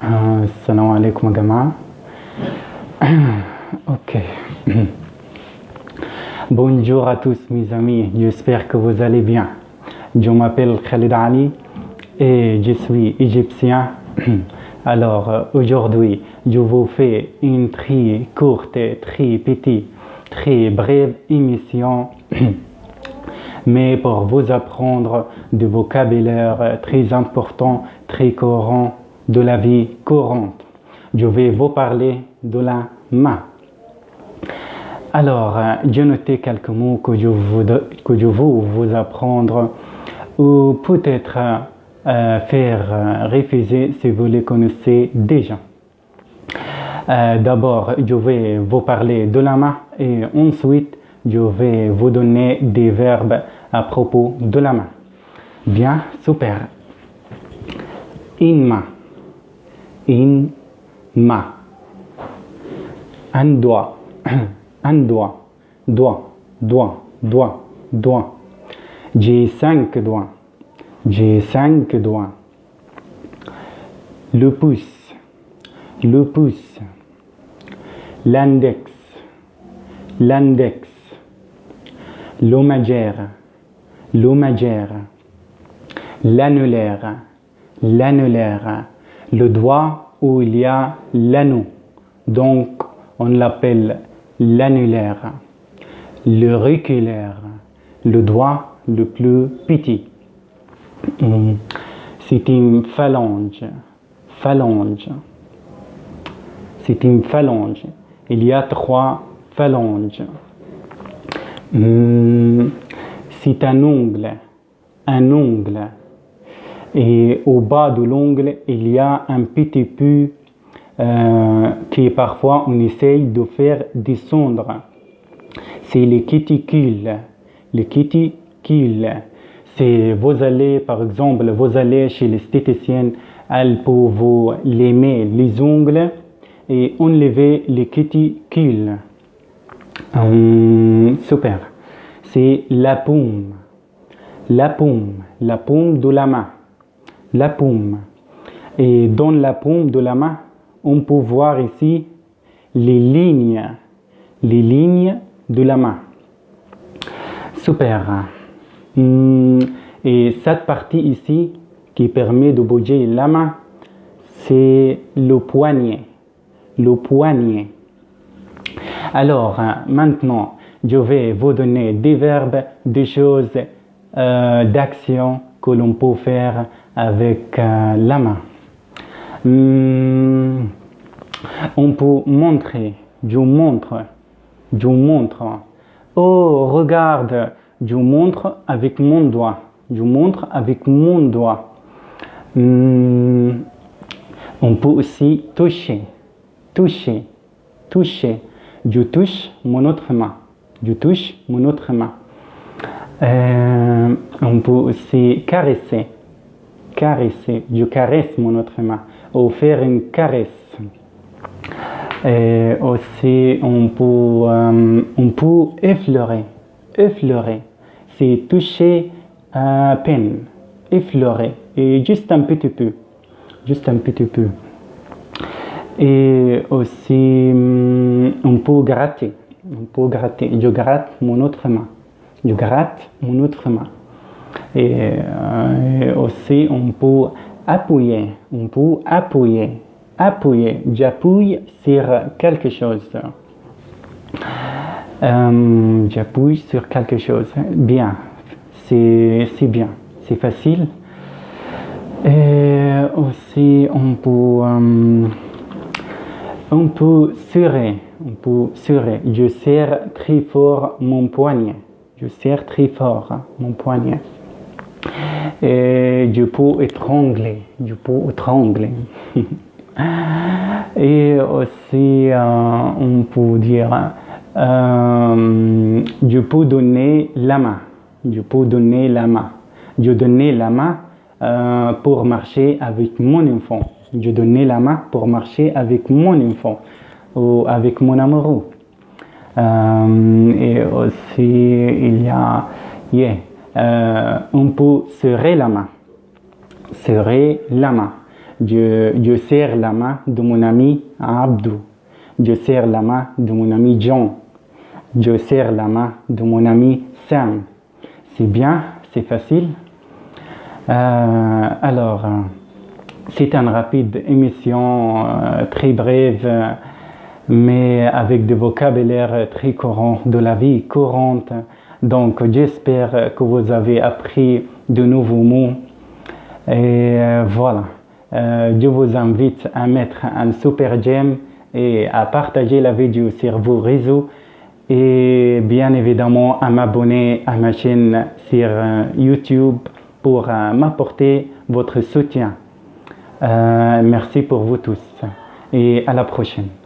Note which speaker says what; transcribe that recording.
Speaker 1: Salam alaikum Gama. Ok. Bonjour à tous mes amis, j'espère que vous allez bien. Je m'appelle Khalid Ali et je suis égyptien. Alors aujourd'hui, je vous fais une très courte, très petite, très brève émission, mais pour vous apprendre du vocabulaire très important, très courant de la vie courante. Je vais vous parler de la main. Alors, j'ai noté quelques mots que je veux vous apprendre ou peut-être faire refuser si vous les connaissez déjà. D'abord, je vais vous parler de la main et ensuite, je vais vous donner des verbes à propos de la main. Bien, super. Une main. Une main. Un doigt. Un doigt. Doigt. Doigt. Doigt. Doigt. J'ai 5 doigts. J'ai 5 doigts. Le pouce. Le pouce. L'index. L'index. Le majeur. Le majeur. L'annulaire. L'annulaire. Le doigt où il y a l'anneau. Donc, on l'appelle l'annulaire. L'auriculaire. Le doigt le plus petit. C'est une phalange. Phalange. C'est une phalange. Il y a 3 phalanges. C'est un ongle. Un ongle. Et au bas de l'ongle, il y a un petit peu qui parfois on essaye de faire descendre. C'est les cuticules. Les cuticules. C'est vous allez, par exemple, vous allez chez l'esthéticienne, elle peut vous limer les ongles et enlever les cuticules. Super. C'est la paume. La paume. La paume de la main. La paume. Et dans la paume de la main, on peut voir ici les lignes de la main. Super. Et cette partie ici qui permet de bouger la main, c'est le poignet. Le poignet. Alors, maintenant, je vais vous donner des verbes, des choses, d'actions que l'on peut faire avec la main. On peut montrer, je montre, je montre. Oh, regarde, je montre avec mon doigt, je montre avec mon doigt. On peut aussi toucher, toucher, toucher. Je touche mon autre main, je touche mon autre main. On peut aussi caresser, caresser, je caresse mon autre main, ou faire une caresse. Et aussi, on peut effleurer, effleurer, c'est toucher à peine, effleurer, et juste un petit peu, juste un petit peu. Et aussi, on peut gratter, je gratte mon autre main, je gratte mon autre main. Et aussi, on peut appuyer, appuyer, j'appuie sur quelque chose. J'appuie sur quelque chose. Bien, c'est bien, c'est facile. Et aussi, on peut serrer, je serre très fort mon poignet, je serre très fort mon poignet. Et je peux étrangler, Et aussi, on peut dire, je peux donner la main, je donnais la main pour marcher avec mon enfant. Je donnais la main pour marcher avec mon enfant ou avec mon amoureux. Et aussi, il y a, on peut serrer la main. Serrer la main. Je serre la main de mon ami Abdou. Je serre la main de mon ami John. Je serre la main de mon ami Sam. C'est bien, c'est facile. C'est une rapide émission, très brève, mais avec des vocabulaire très courant de la vie courante. Donc, j'espère que vous avez appris de nouveaux mots. Et voilà. Je vous invite à mettre un super j'aime et à partager la vidéo sur vos réseaux. Et bien évidemment, à m'abonner à ma chaîne sur YouTube pour m'apporter votre soutien. Merci pour vous tous et à la prochaine.